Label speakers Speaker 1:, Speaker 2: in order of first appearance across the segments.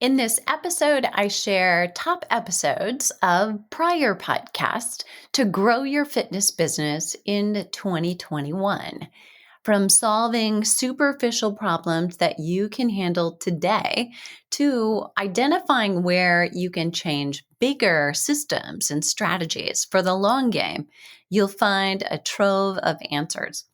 Speaker 1: In this episode, I share top episodes of prior podcasts to grow your fitness business in 2021. From solving superficial problems that you can handle today to identifying where you can change bigger systems and strategies for the long game, you'll find a trove of answers.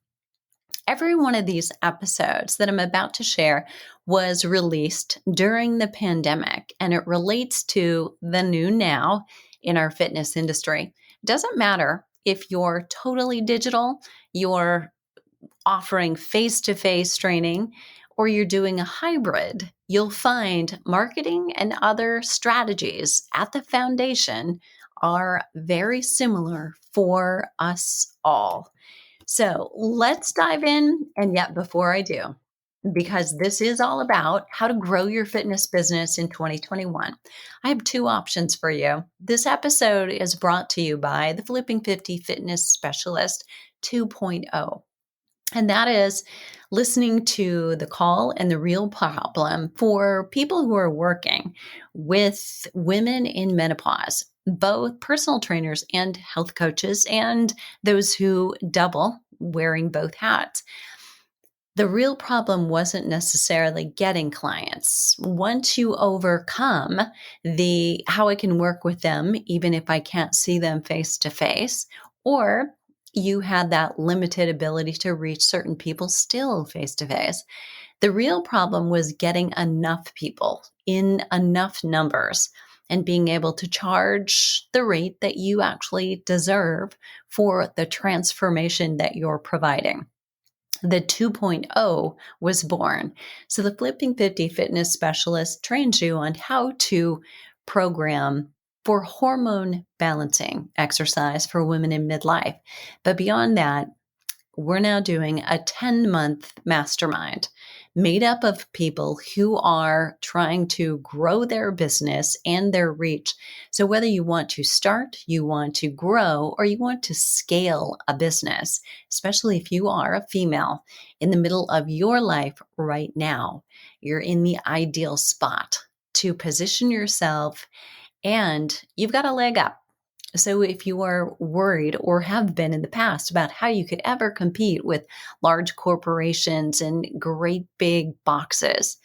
Speaker 1: Every one of these episodes that I'm about to share was released during the pandemic, and it relates to the new now in our fitness industry. It doesn't matter if you're totally digital, you're offering face to face training, or you're doing a hybrid, you'll find marketing and other strategies at the foundation are very similar for us all. So let's dive in. And yet, before I do, because this is all about how to grow your fitness business in 2021, I have two options for you. This episode is brought to you by the Flipping 50 Fitness Specialist 2.0. And that is listening to the call and the real problem for people who are working with women in menopause, both personal trainers and health coaches, and those who double wearing both hats. The real problem wasn't necessarily getting clients. Once you overcome the how I can work with them, even if I can't see them face to face, or you had that limited ability to reach certain people still face to face. The real problem was getting enough people in enough numbers and being able to charge the rate that you actually deserve for the transformation that you're providing. The 2.0 was born. So the Flipping 50 Fitness Specialist trains you on how to program for hormone balancing exercise for women in midlife. But beyond that, we're now doing a 10-month mastermind made up of people who are trying to grow their business and their reach. So whether you want to start, you want to grow, or you want to scale a business, especially if you are a female in the middle of your life right now, you're in the ideal spot to position yourself and you've got a leg up. So if you are worried or have been in the past about how you could ever compete with large corporations and great big boxes,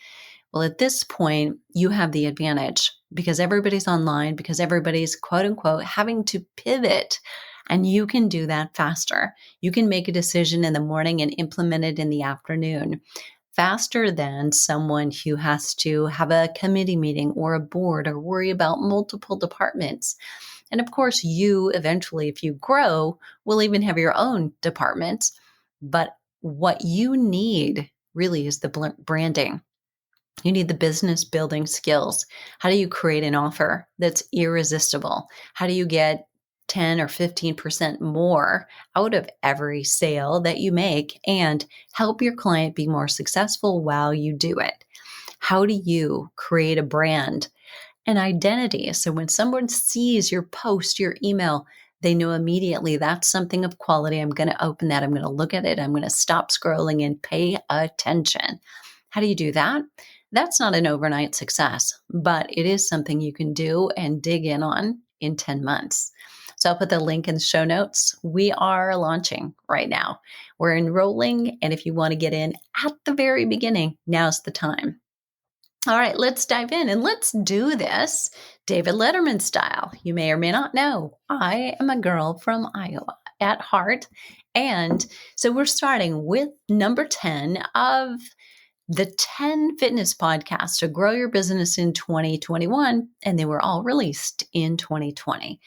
Speaker 1: well, at this point, you have the advantage because everybody's online, because everybody's quote unquote having to pivot. And you can do that faster. You can make a decision in the morning and implement it in the afternoon faster than someone who has to have a committee meeting or a board or worry about multiple departments. And of course, you eventually, if you grow, will even have your own departments. But what you need really is the branding. You need the business building skills. How do you create an offer that's irresistible? How do you get 10 or 15% more out of every sale that you make and help your client be more successful while you do it? How do you create a brand? An identity. So when someone sees your post, your email, they know immediately that's something of quality. I'm going to open that. I'm going to look at it. I'm going to stop scrolling and pay attention. How do you do that? That's not an overnight success, but it is something you can do and dig in on in 10 months. So I'll put the link in the show notes. We are launching right now. We're enrolling. And if you want to get in at the very beginning, now's the time. All right, let's dive in and let's do this David Letterman style. You may or may not know, I am a girl from Iowa at heart. And so we're starting with number 10 of the 10 fitness podcasts to grow your business in 2021. And they were all released in 2020.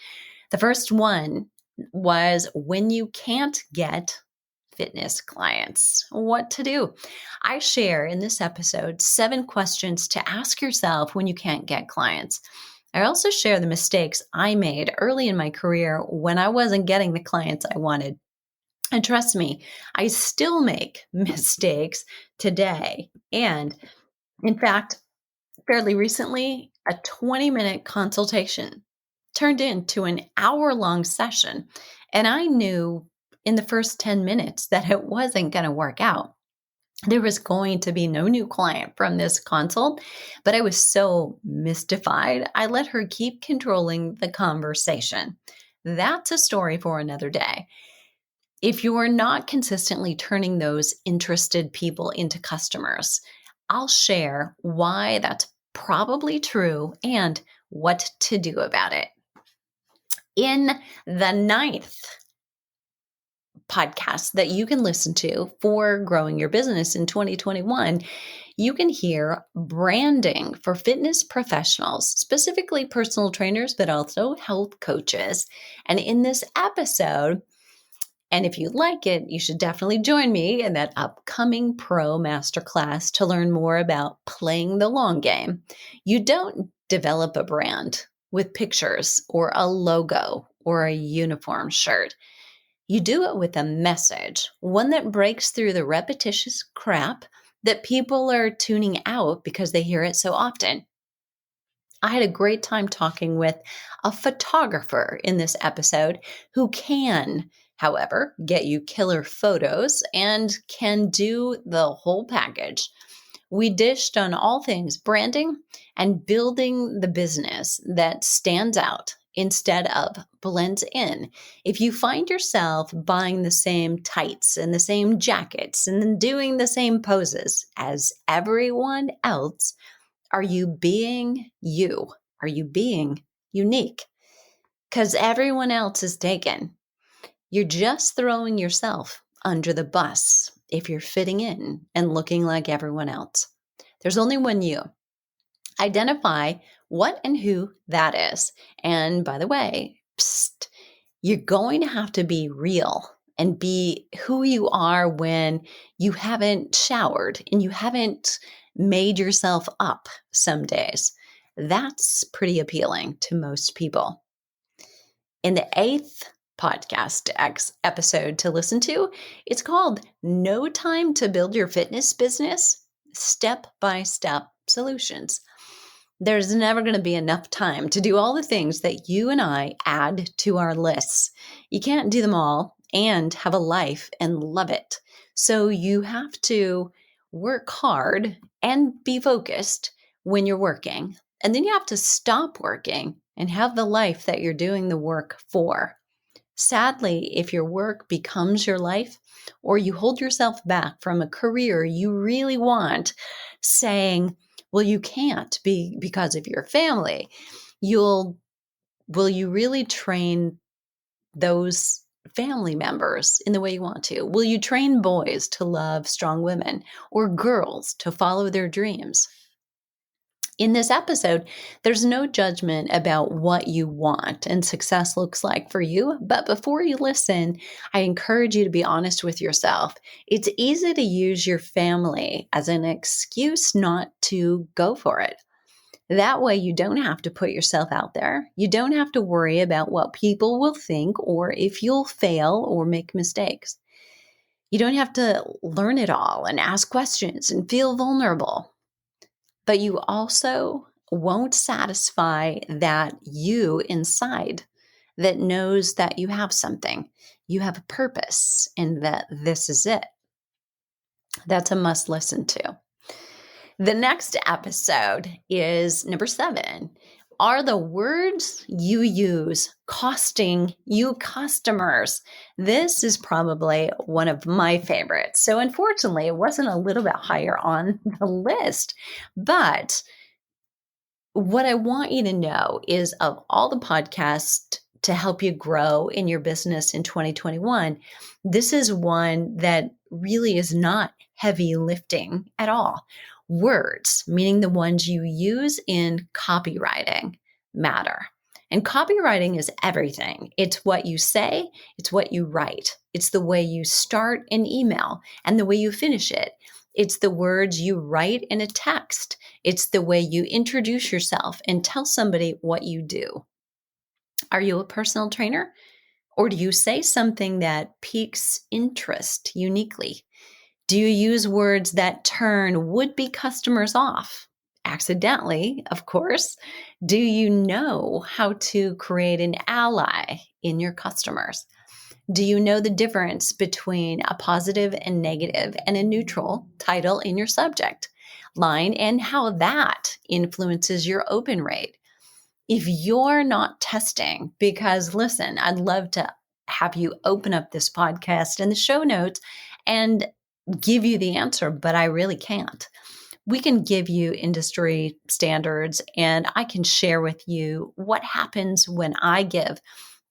Speaker 1: The first one was When You Can't Get Fitness Clients, what to do. I share in this episode 7 questions to ask yourself when you can't get clients. I also share the mistakes I made early in my career when I wasn't getting the clients I wanted. And trust me, I still make mistakes today. And in fact, fairly recently, a 20-minute consultation turned into an hour-long session. And I knew in the first 10 minutes that it wasn't going to work out. There was going to be no new client from this consult, but I was so mystified, I let her keep controlling the conversation. That's a story for another day. If you are not consistently turning those interested people into customers, I'll share why that's probably true and what to do about it. In the ninth podcast that you can listen to for growing your business in 2021, you can hear branding for fitness professionals, specifically personal trainers, but also health coaches. And in this episode, and if you like it, you should definitely join me in that upcoming pro masterclass to learn more about playing the long game. You don't develop a brand with pictures or a logo or a uniform shirt. You do it with a message, one that breaks through the repetitious crap that people are tuning out because they hear it so often. I had a great time talking with a photographer in this episode who can, however, get you killer photos and can do the whole package. We dished on all things branding and building the business that stands out instead of blends in. If you find yourself buying the same tights and the same jackets and then doing the same poses as everyone else, are you being you? Are you being unique? Because everyone else is taken. You're just throwing yourself under the bus if you're fitting in and looking like everyone else. There's only one you. Identify what and who that is. And by the way, you're going to have to be real and be who you are when you haven't showered and you haven't made yourself up some days. That's pretty appealing to most people. In the eighth podcast episode to listen to, it's called No Time to Build Your Fitness Business, Step-by-Step Solutions. There's never going to be enough time to do all the things that you and I add to our lists. You can't do them all and have a life and love it. So you have to work hard and be focused when you're working. And then you have to stop working and have the life that you're doing the work for. Sadly, if your work becomes your life, or you hold yourself back from a career you really want, saying, well, you can't because of your family, will you really train those family members in the way you want to? Will you train boys to love strong women or girls to follow their dreams? In this episode, there's no judgment about what you want and success looks like for you. But before you listen, I encourage you to be honest with yourself. It's easy to use your family as an excuse not to go for it. That way, you don't have to put yourself out there. You don't have to worry about what people will think or if you'll fail or make mistakes. You don't have to learn it all and ask questions and feel vulnerable. But you also won't satisfy that you inside that knows that you have something, you have a purpose, and that this is it. That's a must listen to. The next episode is number 7. Are the words you use costing you customers? This is probably one of my favorites. So unfortunately, it wasn't a little bit higher on the list. But what I want you to know is of all the podcasts to help you grow in your business in 2021, this is one that really is not heavy lifting at all. Words, meaning the ones you use in copywriting, matter. And copywriting is everything. It's what you say, it's what you write, it's the way you start an email and the way you finish it. It's the words you write in a text. It's the way you introduce yourself and tell somebody what you do. Are you a personal trainer? Or do you say something that piques interest uniquely? Do you use words that turn would-be customers off? Accidentally, of course. Do you know how to create an ally in your customers? Do you know the difference between a positive and negative and a neutral title in your subject line and how that influences your open rate? If you're not testing, because listen, I'd love to have you open up this podcast and the show notes and give you the answer, but I really can't. We can give you industry standards and I can share with you what happens when I give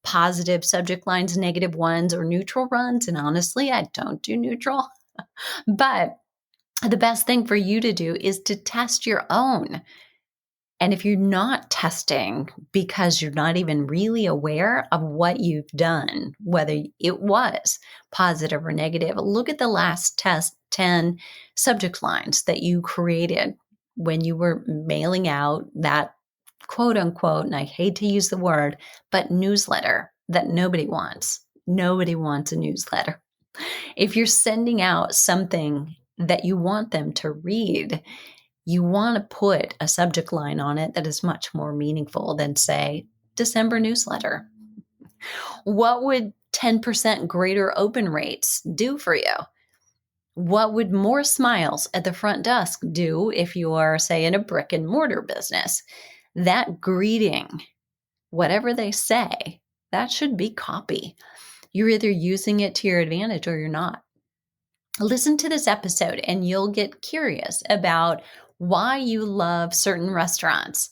Speaker 1: positive subject lines, negative ones, or neutral runs. And honestly, I don't do neutral. But the best thing for you to do is to test your own. And if you're not testing because you're not even really aware of what you've done, whether it was positive or negative, look at the last 10 subject lines that you created when you were mailing out that quote unquote, and I hate to use the word, but newsletter that nobody wants. Nobody wants a newsletter. If you're sending out something that you want them to read, you want to put a subject line on it that is much more meaningful than, say, December newsletter. What would 10% greater open rates do for you? What would more smiles at the front desk do if you are, say, in a brick and mortar business? That greeting, whatever they say, that should be copy. You're either using it to your advantage or you're not. Listen to this episode and you'll get curious about why you love certain restaurants.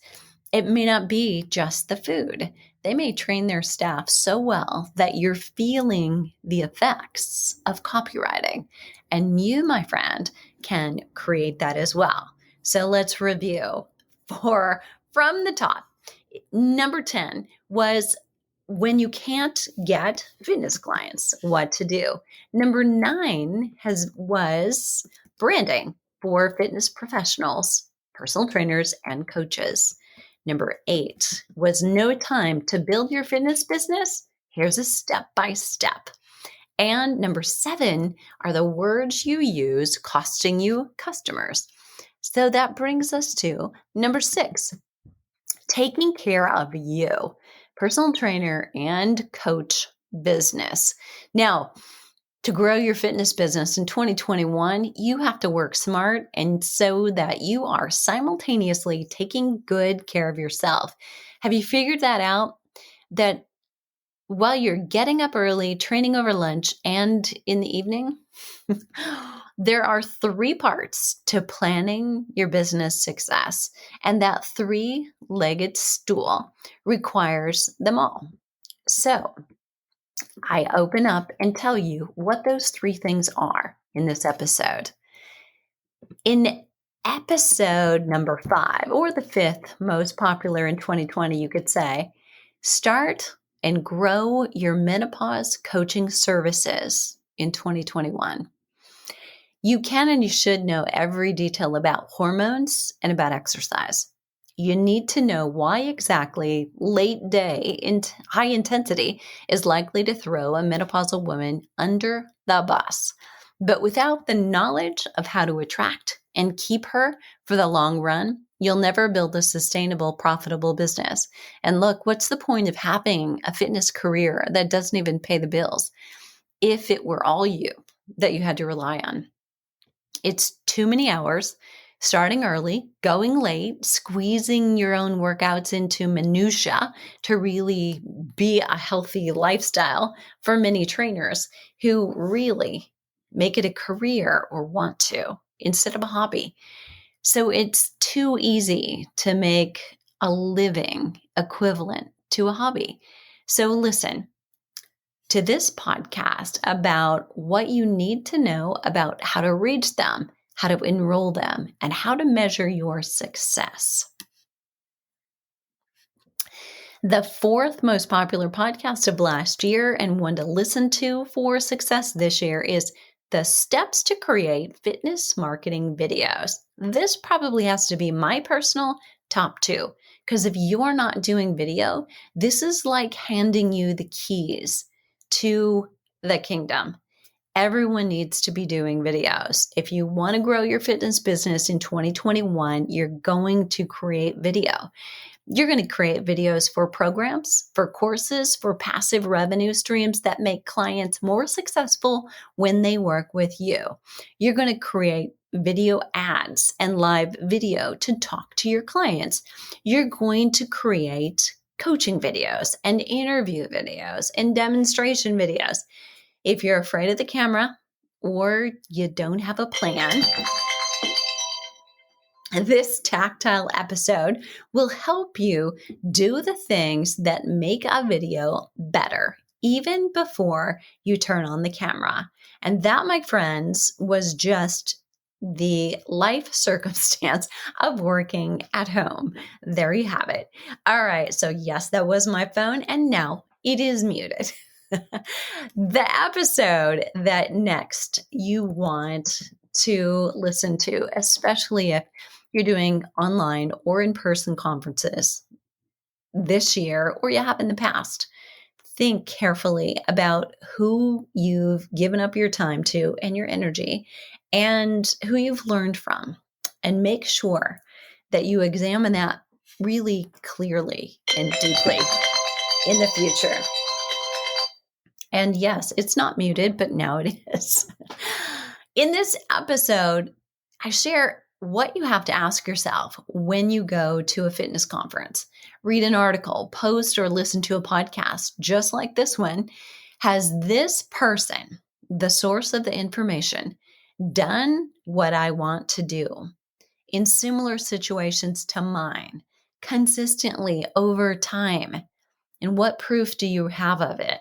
Speaker 1: It may not be just the food. They may train their staff so well that you're feeling the effects of copywriting. And you, my friend, can create that as well. So let's review. From the top, number 10 was when you can't get fitness clients, what to do. Number 9 was branding for fitness professionals, personal trainers, and coaches. Number 8 was no time to build your fitness business. Here's a step-by-step. And number 7 are the words you use costing you customers. So that brings us to number 6, taking care of you, personal trainer and coach business. Now, to grow your fitness business in 2021, you have to work smart and so that you are simultaneously taking good care of yourself. Have you figured that out? That while you're getting up early, training over lunch, and in the evening, there are 3 parts to planning your business success. And that 3-legged stool requires them all. So I open up and tell you what those 3 things are in this episode. In episode number 5, or the 5th most popular in 2020, you could say, start and grow your menopause coaching services in 2021. You can and you should know every detail about hormones and about exercise. You need to know why exactly late day high intensity is likely to throw a menopausal woman under the bus. But without the knowledge of how to attract and keep her for the long run, you'll never build a sustainable, profitable business. And look, what's the point of having a fitness career that doesn't even pay the bills if it were all you that you had to rely on? It's too many hours, starting early, going late, squeezing your own workouts into minutia to really be a healthy lifestyle for many trainers who really make it a career or want to instead of a hobby. So it's too easy to make a living equivalent to a hobby. So listen to this podcast about what you need to know about how to reach them, how to enroll them, and how to measure your success. The 4th most popular podcast of last year and one to listen to for success this year is the steps to create fitness marketing videos. This probably has to be my personal top 2, because if you're not doing video, this is like handing you the keys to the kingdom. Everyone needs to be doing videos. If you want to grow your fitness business in 2021, you're going to create video. You're going to create videos for programs, for courses, for passive revenue streams that make clients more successful when they work with you. You're going to create video ads and live video to talk to your clients. You're going to create coaching videos and interview videos and demonstration videos. If you're afraid of the camera or you don't have a plan, this tactile episode will help you do the things that make a video better, even before you turn on the camera. And that, my friends, was just the life circumstance of working at home. There you have it. All right. So, yes, that was my phone, and now it is muted. The episode that next you want to listen to, especially if you're doing online or in-person conferences this year or you have in the past, think carefully about who you've given up your time to and your energy and who you've learned from. And make sure that you examine that really clearly and deeply in the future. And yes, it's not muted, but now it is. In this episode, I share what you have to ask yourself when you go to a fitness conference. Read an article, post, or listen to a podcast just like this one. Has this person, the source of the information, done what I want to do in similar situations to mine consistently over time? And what proof do you have of it?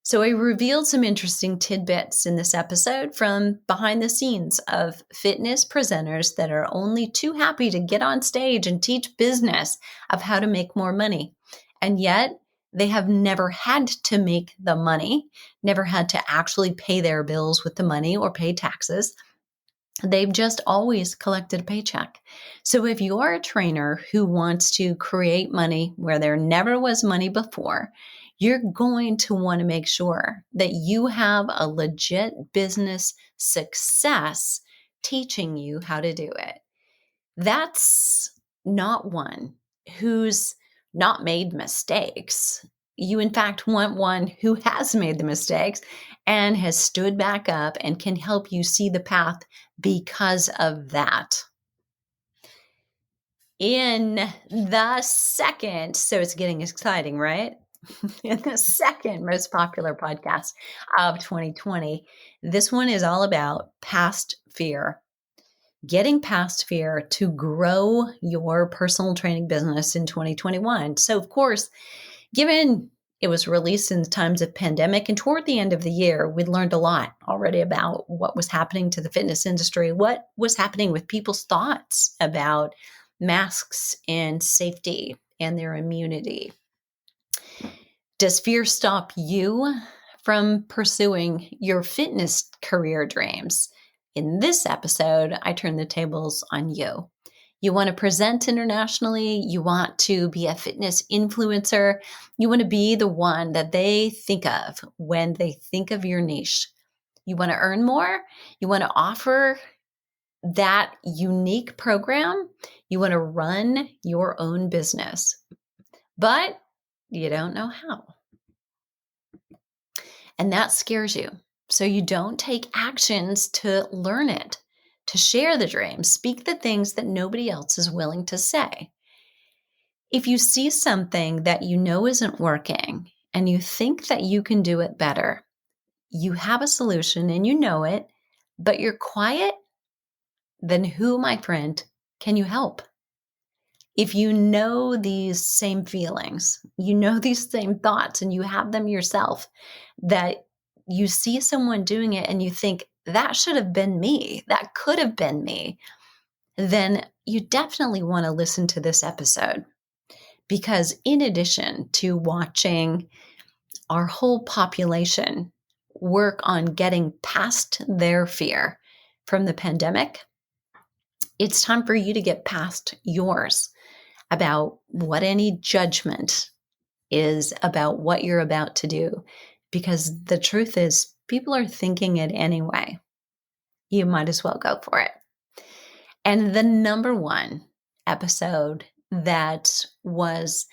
Speaker 1: So I revealed some interesting tidbits in this episode from behind the scenes of fitness presenters that are only too happy to get on stage and teach business of how to make more money. And yet they have never had to make the money, never had to actually pay their bills with the money or pay taxes. They've just always collected a paycheck. So if you're a trainer who wants to create money where there never was money before, you're going to want to make sure that you have a legit business success teaching you how to do it. That's not one who's not made mistakes. You, in fact, want one who has made the mistakes and has stood back up and can help you see the path because of that. In the second, so it's getting exciting, right? In the second most popular podcast of 2020, this one is all about past fear. Getting past fear to grow your personal training business in 2021. So, of course, given it was released in times of pandemic and toward the end of the year, we'd learned a lot already about what was happening to the fitness industry, what was happening with people's thoughts about masks and safety and their immunity. Does fear stop you from pursuing your fitness career dreams? In this episode, I turn the tables on you. You want to present internationally. You want to be a fitness influencer. You want to be the one that they think of when they think of your niche. You want to earn more. You want to offer that unique program. You want to run your own business, but you don't know how. And that scares you. So you don't take actions to learn it, to share the dream, speak the things that nobody else is willing to say. If you see something that you know isn't working and you think that you can do it better, you have a solution and you know it, but you're quiet, then who, my friend, can you help? If you know these same feelings, you know these same thoughts, and you have them yourself, that you see someone doing it and you think, that should have been me, that could have been me, then you definitely want to listen to this episode. Because in addition to watching our whole population work on getting past their fear from the pandemic, it's time for you to get past yours about what any judgment is about what you're about to do. Because the truth is, people are thinking it anyway. You might as well go for it. And the number one episode that was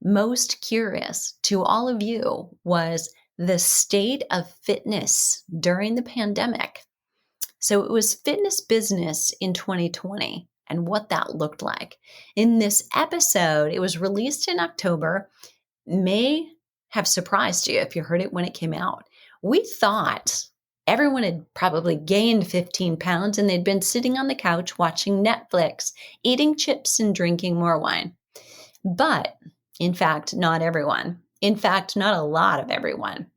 Speaker 1: most curious to all of you was the state of fitness during the pandemic. So it was fitness business in 2020 and what that looked like. In this episode, it was released in October, may have surprised you if you heard it when it came out. We thought everyone had probably gained 15 pounds and they'd been sitting on the couch watching Netflix, eating chips and drinking more wine. But in fact, not everyone. In fact, not a lot of everyone.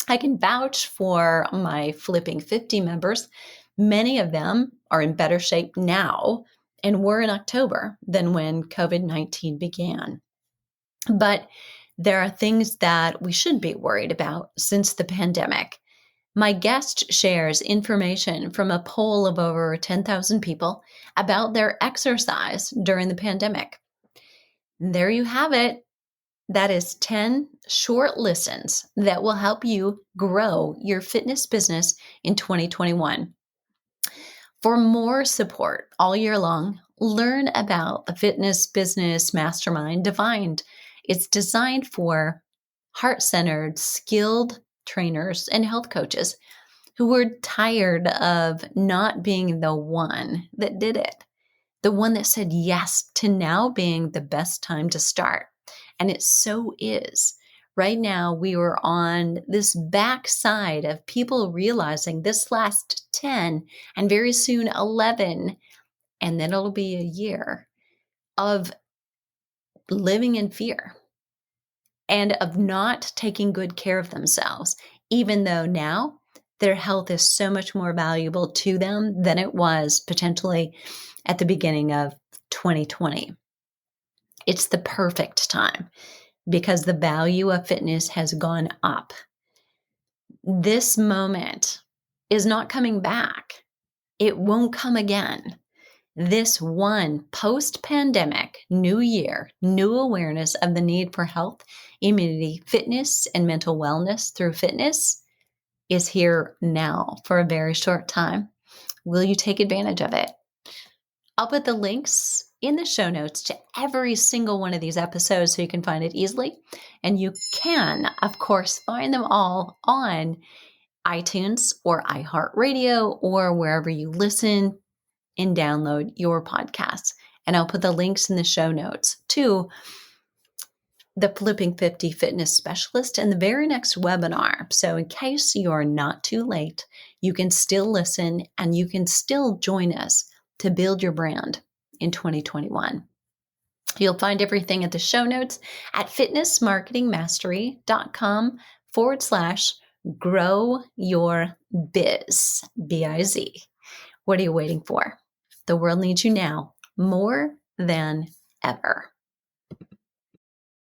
Speaker 1: I can vouch for my Flipping 50 members. Many of them are in better shape now and were in October than when COVID-19 began. But there are things that we should be worried about since the pandemic. My guest shares information from a poll of over 10,000 people about their exercise during the pandemic. There you have it. That is 10 short listens that will help you grow your fitness business in 2021. For more support all year long, learn about the Fitness Business Mastermind Defined. It's designed for heart-centered, skilled trainers and health coaches who were tired of not being the one that did it, the one that said yes to now being the best time to start. And it so is. Right now, we were on this backside of people realizing this last 10 and very soon 11, and then it'll be a year of living in fear and of not taking good care of themselves, even though now their health is so much more valuable to them than it was potentially at the beginning of 2020. It's the perfect time because the value of fitness has gone up. This moment is not coming back. It won't come again. This one post-pandemic new year, new awareness of the need for health, immunity, fitness, and mental wellness through fitness is here now for a very short time. Will you take advantage of it? I'll put the links in the show notes to every single one of these episodes so you can find it easily. And you can, of course, find them all on iTunes or iHeartRadio or wherever you listen and download your podcasts. And I'll put the links in the show notes to the Flipping 50 Fitness Specialist and the very next webinar. So in case you're not too late, you can still listen and you can still join us to build your brand in 2021. You'll find everything at the show notes at fitnessmarketingmastery.com/grow your biz, B-I-Z. What are you waiting for? The world needs you now more than ever.